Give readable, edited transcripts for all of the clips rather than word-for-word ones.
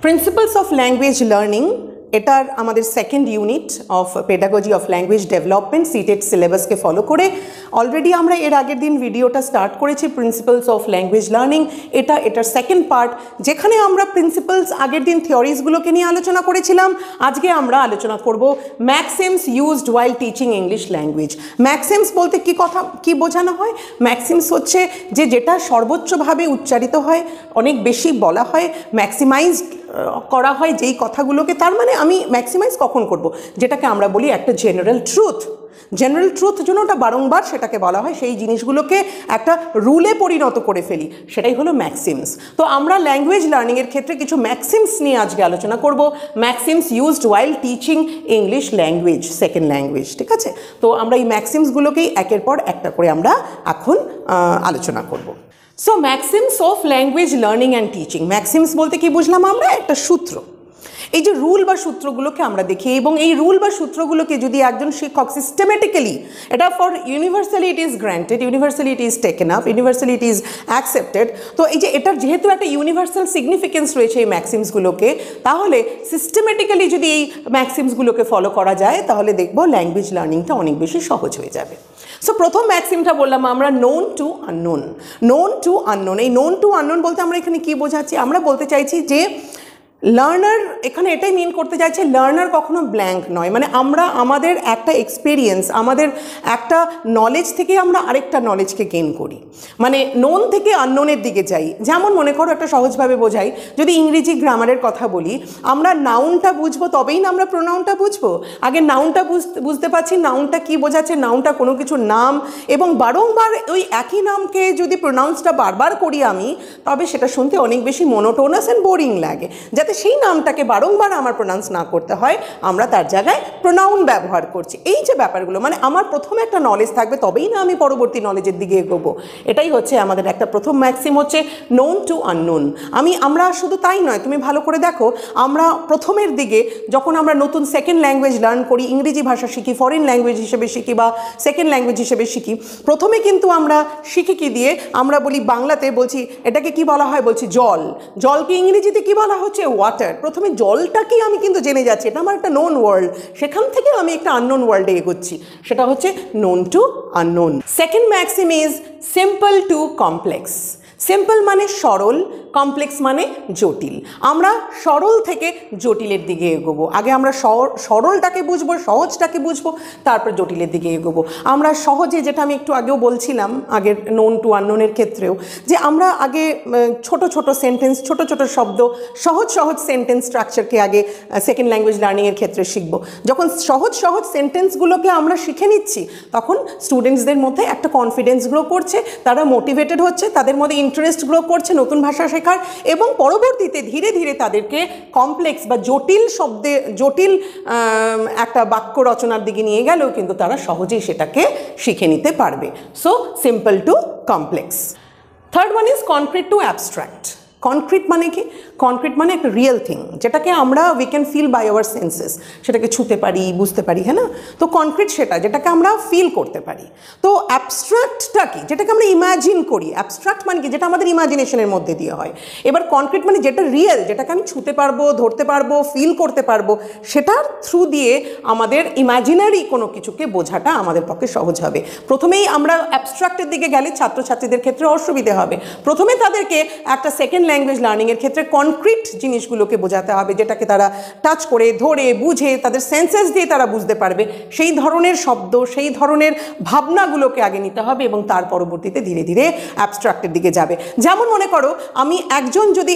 Principles of language learning এটার আমাদের second unit of pedagogy of language development CTET সিলেবাসকে follow করে already আমরা এর আগের দিন ভিডিওটা স্টার্ট করেছি প্রিন্সিপালস অফ ল্যাঙ্গুয়েজ লার্নিং। এটার সেকেন্ড পার্ট, যেখানে আমরা প্রিন্সিপালস আগের দিন থিওরিজগুলোকে নিয়ে আলোচনা করেছিলাম। আজকে আমরা আলোচনা করব maxims used while teaching English language. Maxims বলতে কি বোঝানো হয়? ম্যাক্সিমস হচ্ছে যেটা সর্বোচ্চভাবে উচ্চারিত হয়, অনেক বেশি বলা হয়, ম্যাক্সিমাইজ করা হয় যেই কথাগুলোকে। তার মানে আমি ম্যাক্সিমাইজ কখন করব? যেটাকে আমরা বলি একটা জেনারেল ট্রুথ। জেনারেল ট্রুথ জন্য ওটা বারংবার সেটাকে বলা হয়, সেই জিনিসগুলোকে একটা রুলে পরিণত করে ফেলি, সেটাই হলো ম্যাক্সিমস। তো আমরা ল্যাঙ্গুয়েজ লার্নিংয়ের ক্ষেত্রে কিছু ম্যাক্সিমস নিয়ে আজকে আলোচনা করব। Maxims used while teaching English language, second language, ঠিক আছে? তো আমরা এই ম্যাক্সিমসগুলোকেই একের পর একটা করে আমরা এখন আলোচনা করব। So maxims of language learning and teaching. Maxims বলতে কি বুঝলাম আমরা? একটা সূত্র। এই যে রুল বা সূত্রগুলোকে আমরা দেখি, এবং এই রুল বা সূত্রগুলোকে যদি একজন শিক্ষক সিস্টেমেটিক্যালি, এটা for universally it is granted, universally it is taken up, universally it is accepted. তো এই যে এটার যেহেতু একটা ইউনিভার্সাল সিগনিফিকেন্স রয়েছে এই ম্যাক্সিমসগুলোকে, তাহলে সিস্টেমেটিক্যালি যদি এই ম্যাক্সিমসগুলোকে ফলো করা যায়, তাহলে দেখব ল্যাঙ্গুয়েজ লার্নিংটা অনেক বেশি সহজ হয়ে যাবে। সো প্রথম ম্যাক্সিমটা বললাম আমরা known to unknown. Known to unknown, এই নোন টু আননোন বলতে আমরা এখানে কি বোঝাচ্ছি? আমরা বলতে চাইছি যে লার্নার, এখানে এটাই মিন করতে চাইছে, লার্নার কখনো ব্ল্যাঙ্ক নয়। মানে আমরা আমাদের একটা এক্সপিরিয়েন্স, আমাদের একটা নলেজ থেকে আমরা আরেকটা নলেজকে গেইন করি, মানে নোন থেকে আননোনের দিকে যাই। যেমন মনে করো, একটা সহজভাবে বোঝাই, যদি ইংরেজি গ্রামারের কথা বলি, আমরা নাউনটা বুঝবো তবেই না আমরা প্রোনাউনটা বুঝবো। আগে নাউনটা বুঝতে পারছি, নাউনটা কি বোঝাচ্ছে, নাউনটা কোনো কিছু নাম, এবং বারংবার ওই একই নামকে যদি প্রোনাউন্সটা বারবার করি আমি, তবে সেটা শুনতে অনেক বেশি মোনোটোনাস অ্যান্ড বোরিং লাগে। যাতে সেই নামটাকে বারংবার আমার প্রোনাউন্স না করতে হয়, আমরা তার জায়গায় প্রোনাউন ব্যবহার করছি। এই যে ব্যাপারগুলো, মানে আমার প্রথমে একটা নলেজ থাকবে, তবেই না আমি পরবর্তী নলেজের দিকে এগোবো। এটাই হচ্ছে আমাদের একটা প্রথম ম্যাক্সিম, হচ্ছে নোন টু আননোন। আমরা শুধু তাই নয়, তুমি ভালো করে দেখো, আমরা প্রথমের দিকে যখন আমরা নতুন সেকেন্ড ল্যাঙ্গুয়েজ লার্ন করি, ইংরেজি ভাষা শিখি, ফরেন ল্যাঙ্গুয়েজ হিসেবে শিখি বা সেকেন্ড ল্যাঙ্গুয়েজ হিসেবে শিখি, প্রথমে কিন্তু আমরা শিখি কি দিয়ে? আমরা বলি বাংলাতে, বলছি এটাকে কি বলা হয়? বলছি জল। জলকে ইংরেজিতে কি বলা হচ্ছে? ওয়াটার। প্রথমে জলটাকেই আমি কিন্তু জেনে যাচ্ছি, এটা আমার একটা নোন ওয়ার্ল্ড, সেখান থেকে আমি একটা আননোন ওয়ার্ল্ডে এগোচ্ছি, সেটা হচ্ছে known to unknown. Second maxim is simple to complex. Simple মানে সরল, কমপ্লেক্স মানে জটিল। আমরা সরল থেকে জটিলের দিকে এগোবো। আগে আমরা সরলটাকে বুঝবো, সহজটাকে বুঝবো, তারপর জটিলের দিকে এগোবো। আমরা সহজে, যেটা আমি একটু আগেও বলছিলাম আগের নোন টু আননোনের ক্ষেত্রেও, যে আমরা আগে ছোট ছোট সেন্টেন্স, ছোট ছোট শব্দ, সহজ সহজ সেন্টেন্স স্ট্রাকচারকে আগে সেকেন্ড ল্যাঙ্গুয়েজ লার্নিংয়ের ক্ষেত্রে শিখবো। যখন সহজ সহজ সেন্টেন্সগুলোকে আমরা শিখে নিচ্ছি, তখন স্টুডেন্টসদের মধ্যে একটা কনফিডেন্স গ্রো করছে, তারা মোটিভেটেড হচ্ছে, তাদের মধ্যে ইন্টারেস্ট গ্রো করছে নতুন ভাষা শেখার, এবং পরবর্তীতে ধীরে ধীরে তাদেরকে কমপ্লেক্স বা জটিল শব্দে, জটিল একটা বাক্য রচনার দিকে নিয়ে গেলেও কিন্তু তারা সহজেই সেটাকে শিখে নিতে পারবে। So simple to complex. Third one is concrete to abstract. Concrete মানে কি? কনক্রিট মানে একটা রিয়েল থিং, যেটাকে আমরা we can feel by our senses, সেটাকে ছুতে পারি, বুঝতে পারি, হ্যাঁ না? তো কনক্রিট সেটা যেটাকে আমরা ফিল করতে পারি। তো অ্যাবস্ট্রাক্টটা কি? যেটাকে আমরা ইমাজিন করি। অ্যাবস্ট্রাক্ট মানে কি? যেটা আমাদের ইমাজিনেশনের মধ্যে দিয়ে হয়। এবার কনক্রিট মানে যেটা রিয়েল, যেটাকে আমি ছুতে পারবো, ধরতে পারবো, ফিল করতে পারবো, সেটার থ্রু দিয়ে আমাদের ইমাজিনারি কোনো কিছুকে বোঝাটা আমাদের পক্ষে সহজ হবে। প্রথমেই আমরা অ্যাবস্ট্রাক্টের দিকে গেলে ছাত্রছাত্রীদের ক্ষেত্রে অসুবিধে হবে। প্রথমে তাদেরকে একটা সেকেন্ড ল্যাঙ্গুয়েজ লার্নিংয়ের ক্ষেত্রে কনক্রিট জিনিসগুলোকে বোঝাতে হবে, যেটাকে তারা টাচ করে, ধরে, বুঝে, তাদের সেন্সেস দিয়ে তারা বুঝতে পারবে। সেই ধরনের শব্দ, সেই ধরনের ভাবনাগুলোকে আগে নিতে হবে, এবং তার পরবর্তীতে ধীরে ধীরে অ্যাবস্ট্রাক্টের দিকে যাবে। যেমন মনে করো, আমি একজন যদি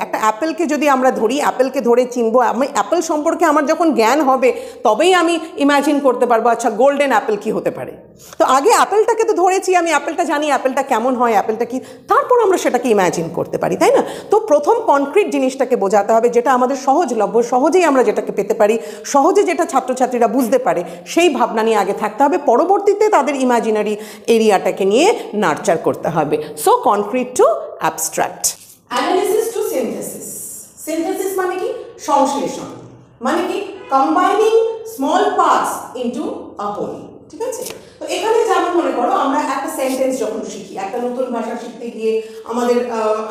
একটা অ্যাপেলকে যদি আমরা ধরি, অ্যাপেলকে ধরে চিনবো, আমি অ্যাপেল সম্পর্কে আমার যখন জ্ঞান হবে, তবেই আমি ইমাজিন করতে পারবো আচ্ছা গোল্ডেন অ্যাপেল কি হতে পারে। তো আগে অ্যাপেলটাকে তো ধরেছি, আমি অ্যাপেলটা জানি, অ্যাপেলটা কেমন হয়, অ্যাপেলটা কি, তারপর আমরা সেটাকে ইমাজিন করতে পারি, তাই না? তো প্রথম কনক্রিট জিনিসটাকে বোঝাতে হবে, যেটা আমাদের সহজলভ্য, সহজেই আমরা যেটাকে পেতে পারি, সহজে যেটা ছাত্রছাত্রীরা বুঝতে পারে, সেই ভাবনা নিয়ে আগে থাকতে হবে। পরবর্তীতে তাদের ইমাজিনারি এরিয়াটাকে নিয়ে নার্চার করতে হবে। So concrete to abstract. Analysis to synthesis. Synthesis মানে কি? সংশ্লেষণ। মানে কি? Combining small parts into a whole. ঠিক আছে? তো এখানে যেমন মনে করো, আমরা একটা সেন্টেন্স যখন শিখি, একটা নতুন ভাষা শিখতে গিয়ে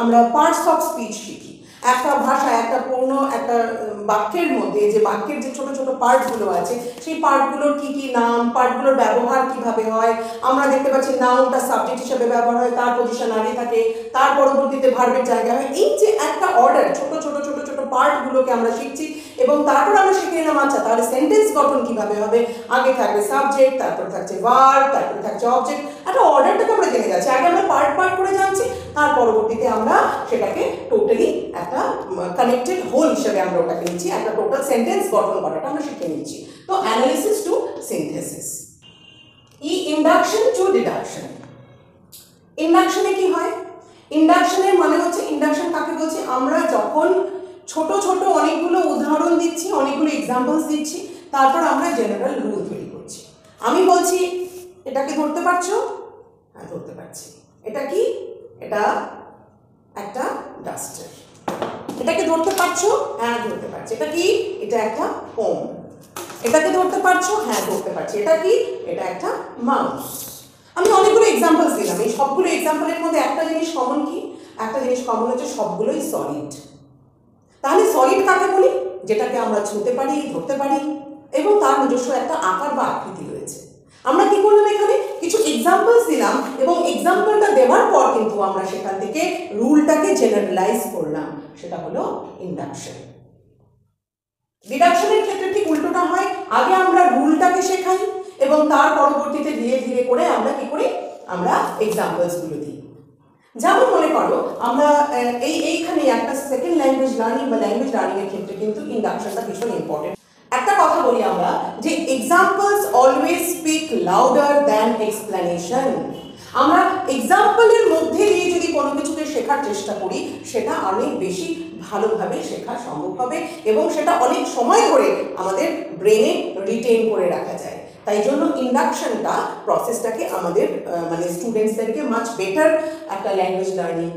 আমরা পার্টস অফ স্পিচ শিখি। একটা ভাষা, একটা পূর্ণ একটা বাক্যের মধ্যে যে বাক্যের যে ছোট ছোট পার্টগুলো আছে, সেই পার্টগুলোর কি কি নাম, পার্টগুলোর ব্যবহার কিভাবে হয়। আমরা দেখতে পাচ্ছি নাউনটা সাবজেক্ট হিসেবে ব্যবহার হয়, তার পজিশন আগে থাকে, তার পরবর্তীতে ভার্বের জায়গা হয়। এই যে একটা অর্ডার, ছোট ছোট ছোট ছোট পার্টগুলোকে আমরা শিখছি এবং তারপর আমরা শিখে নিলাম আচ্ছা তাহলে সেন্টেন্স গঠন কিভাবে হবে। আগে থাকবে সাবজেক্ট, তারপর থাকছে ভার্ব, তারপরে থাকছে অবজেক্ট। একটা অর্ডারটাকে আমরা জেনে যাচ্ছি। আগে আমরা পার্ট পার্ট করে জানছি, তার পরবর্তীতে আমরা সেটাকে টোটালি একটা কানেক্টেড হোল হিসেবে আমরা ওটাকে নিচ্ছি, একটা টোটাল সেন্টেন্স গঠন করাটা আমরা শিখে নিচ্ছি। তো analysis to synthesis. Induction to deduction. ইন্ডাকশনে কি হয়? ইন্ডাকশনের মানে হচ্ছে, ইন্ডাকশন কাকে বলছি? আমরা যখন ছোট ছোট অনেকগুলো উদাহরণ দিচ্ছি, অনেকগুলো এক্সাম্পলস দিচ্ছি, তারপর আমরা জেনারেল রুল তৈরি করছি। আমি বলছি এটাকে ধরতে পারছো? হ্যাঁ ধরতে পারছি। এটা কি? এটা একটা ডাস্টার। এটাকে ধরতে পারছো? হ্যাঁ ধরতে পারছি। এটা কি? এটা একটা হোম। এটাকে ধরতে পারছো? হ্যাঁ ধরতে পারছি। এটা কি? এটা একটা মাউস। আমি অনেকগুলো এক্সাম্পলস দিলাম। এই সবগুলো এক্সাম্পলের মধ্যে একটা জিনিস কমন কি? একটা জিনিস কমন হচ্ছে সবগুলোই সলিড। তাহলে সলিড কাকে বলি? যেটাকে আমরা ছুঁতে পারি, ধরতে পারি এবং তার নিজস্ব একটা আকার বা আকৃতি রয়েছে। আমরা কি করলাম? এখানে কিছু এক্সাম্পলস দিলাম এবং এক্সাম্পলটা দেওয়ার পর কিন্তু আমরা সেখান থেকে রুলটাকে জেনারেলাইজ করলাম, সেটা হলো ইন্ডাকশন। ডিডাকশনের ক্ষেত্রে ঠিক উল্টোটা হয়। আগে আমরা রুলটাকে শেখাই এবং তার পরবর্তীতে ধীরে ধীরে করে আমরা কি করি? আমরা এক্সাম্পলসগুলো দিই। যেমন মনে করো আমরা এইখানে একটা সেকেন্ড ল্যাঙ্গুয়েজ লার্নিং বা ল্যাঙ্গুয়েজ লার্নিং এর ক্ষেত্রে কিন্তু ইন্ডাকশনটা ভীষণ ইম্পর্টেন্ট। একটা কথা বলি আমরা যে examples always speak louder than explanation. আমরা এক্সাম্পলের মধ্যে দিয়ে যদি কোনো কিছুকে শেখার চেষ্টা করি, সেটা অনেক বেশি ভালোভাবে শেখা সম্ভব হবে এবং সেটা অনেক সময় ধরে আমাদের ব্রেনে রিটেইন করে রাখা যায়। তাই জন্য ইন্ডাকশনটা প্রসেসটাকে আমাদের মানে স্টুডেন্টসদেরকে মাচ বেটার একটা ল্যাঙ্গুয়েজ লার্নিং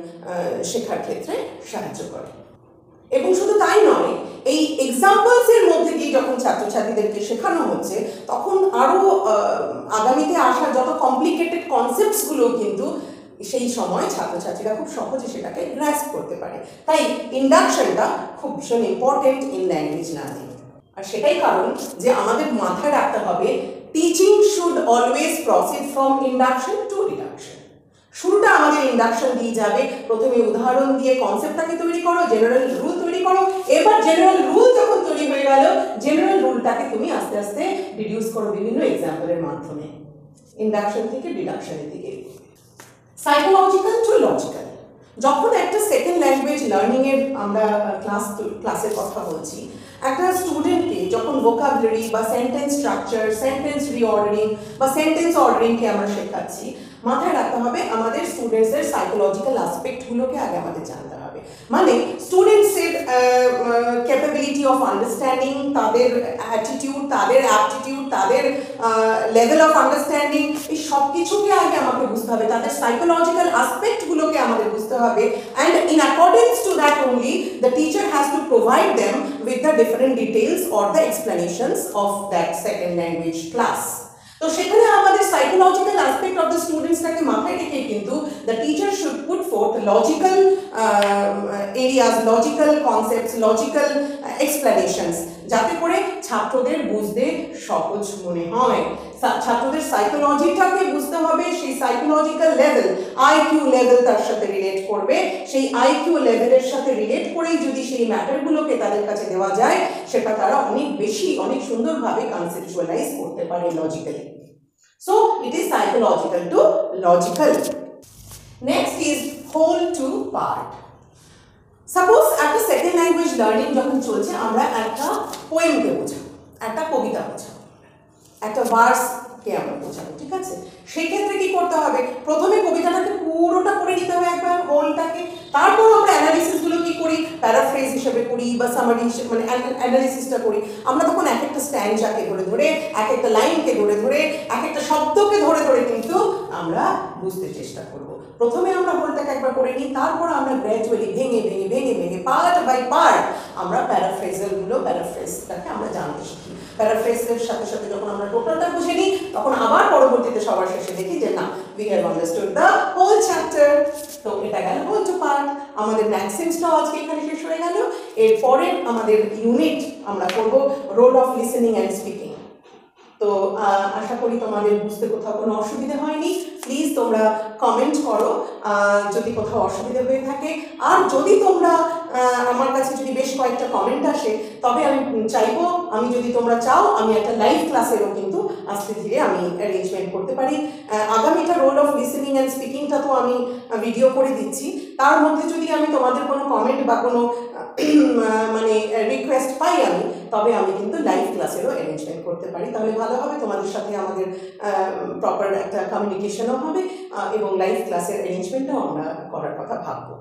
শেখার ক্ষেত্রে সাহায্য করে। এবং শুধু তাই নয়, এই এক্সাম্পলসের মধ্যে দিয়ে যখন ছাত্রছাত্রীদেরকে শেখানো হচ্ছে, তখন আরও আগামীতে আসা যত কমপ্লিকেটেড কনসেপ্টসগুলো কিন্তু সেই সময় ছাত্রছাত্রীরা খুব সহজে সেটাকে গ্রাস্প করতে পারে। তাই ইন্ডাকশনটা খুব ভীষণ ইম্পর্টেন্ট ইন ল্যাঙ্গুয়েজ লার্নিং। আর সেটাই কারণ যে আমাদের মাথায় রাখতে হবে teaching should always proceed from induction to deduction. শুরুটা আমাদের ইন্ডাকশন দিয়ে যাবে, প্রথমে উদাহরণ দিয়ে কনসেপ্টটাকে তৈরি করো, জেনারেল রুল তৈরি করো। এবার জেনারেল রুল যখন তৈরি হয়ে গেল, জেনারেল রুলটাকে তুমি আস্তে আস্তে রিডিউস করো বিভিন্ন এক্সাম্পলের মাধ্যমে, ইন্ডাকশন থেকে ডিডাকশনের দিকে। Psychological to logical. যখন একটা সেকেন্ড ল্যাঙ্গুয়েজ লার্নিং এর আমরা ক্লাসের কথা বলছি, একটা স্টুডেন্টকে যখন ভোকাবুলারি বা সেন্টেন্স স্ট্রাকচার, সেন্টেন্স রিঅর্ডারিং বা সেন্টেন্স অর্ডারিংকে আমরা শেখাচ্ছি, মাথায় রাখতে হবে আমাদের স্টুডেন্টসের সাইকোলজিক্যাল অ্যাসপেক্টগুলোকে আগে আমাদের জানতে হবে। মানে স্টুডেন্টসের ক্যাপাবিলিটি অফ আন্ডারস্ট্যান্ডিং, তাদের অ্যাটিটিউড, তাদের অ্যাপটিটিউড, তাদের লেভেল অফ আন্ডারস্ট্যান্ডিং, এই সব কিছুকে আগে আমাকে বুঝতে হবে, তাদের সাইকোলজিক্যাল অ্যাসপেক্টগুলোকে আমাদের বুঝতে হবে। And in accordance to that only the teacher has to provide them with the different details or the explanations of that second language class. তো সেখানে আমাদের সাইকোলজিক্যাল অ্যাসপেক্ট অফ দ্য স্টুডেন্টসটাকে মাথায় রেখে কিন্তু the teacher should put fourth logical areas, logical concepts, logical explanations, যাতে করে ছাত্রদের বুঝতে সহজ মনে হয়। ছাত্রদের সাইকোলজিটাকে বুঝতে হবে, সেই সাইকোলজিক্যাল লেভেল, আইকিউ লেভেল তার সাথে রিলেট করবে। সেই আইকিউ লেভেলের সাথে রিলেট করেই যদি সেই ম্যাটারগুলোকে তাদের কাছে দেওয়া যায়, সেটা তারা অনেক বেশি, অনেক সুন্দরভাবে কনসেপচুয়ালাইজ করতে পারে logically. So it is psychological to logical. Next is whole to part. Suppose একটা সেকেন্ড ল্যাঙ্গুয়েজ লার্নিং যখন চলছে, আমরা একটা পোয়েমকে বোঝাবো, একটা কবিতা বোঝাবো, একটা ভার্সকে আমরা বোঝাবো, ঠিক আছে? সেই ক্ষেত্রে কি করতে হবে? প্রথমে কবিতাটাকে পুরোটা পড়ে নিতে হবে একবার, হোলটাকে। তারপর আমরা অ্যানালিসিসগুলো কি করি? প্যারাফ্রেজ হিসেবে করি বা সামারি, মানে অ্যানালিসিসটা করি। আমরা তখন এক একটা স্ট্যান্ডাকে ধরে ধরে, এক একটা লাইনকে ধরে ধরে, এক একটা শব্দকে ধরে ধরে কিন্তু আমরা বুঝতে চেষ্টা করব। প্রথমে আমরা হোলটাকে একবার করে নিই, তারপর আমরা গ্র্যাজুয়ালি ভেঙে ভেঙে ভেঙে ভেঙে পার্ট বাই পার্ট আমরা প্যারাফ্রেজটাকে আমরা জানতে শিখি। প্যারাফ্রেজের সাথে সাথে যখন আমরা টোটালটা বুঝে নিই, তখন আবার পরবর্তীতে সবার শেষে দেখি যে না, we have understood the whole chapter. তো এটা গেল হোল টু পার্ট। আমাদের ম্যাক্সিমসটাও আজকে এখানে শেষ হয়ে গেল। এরপরে আমাদের ইউনিট আমরা করব role of listening and speaking. তো আশা করি তোমাদের বুঝতে কোথাও কোনো অসুবিধা হয়নি। প্লিজ তোমরা কমেন্ট করো যদি কোথাও অসুবিধা হয়ে থাকে। আর যদি তোমরা আমার কাছে যদি বেশ কয়েকটা কমেন্ট আসে, তবে আমি চাইবো, আমি যদি তোমরা চাও, আমি একটা লাইভ ক্লাসেরও কিন্তু আস্তে ধীরে আমি অ্যারেঞ্জমেন্ট করতে পারি। আগামীটা রোল অফ লিসেনিং অ্যান্ড স্পিকিংটা তো আমি ভিডিও করে দিচ্ছি, তার মধ্যে যদি আমি তোমাদের কোনো কমেন্ট বা কোনো মানে রিকোয়েস্ট পাই আমি, তবে আমি কিন্তু লাইভ ক্লাসেরও অ্যারেঞ্জমেন্ট করতে পারি। তাহলে ভালো হবে, তোমাদের সাথে আমাদের প্রপার একটা কমিউনিকেশনও হবে এবং লাইভ ক্লাসের অ্যারেঞ্জমেন্টটাও আমরা করার কথা ভাববো।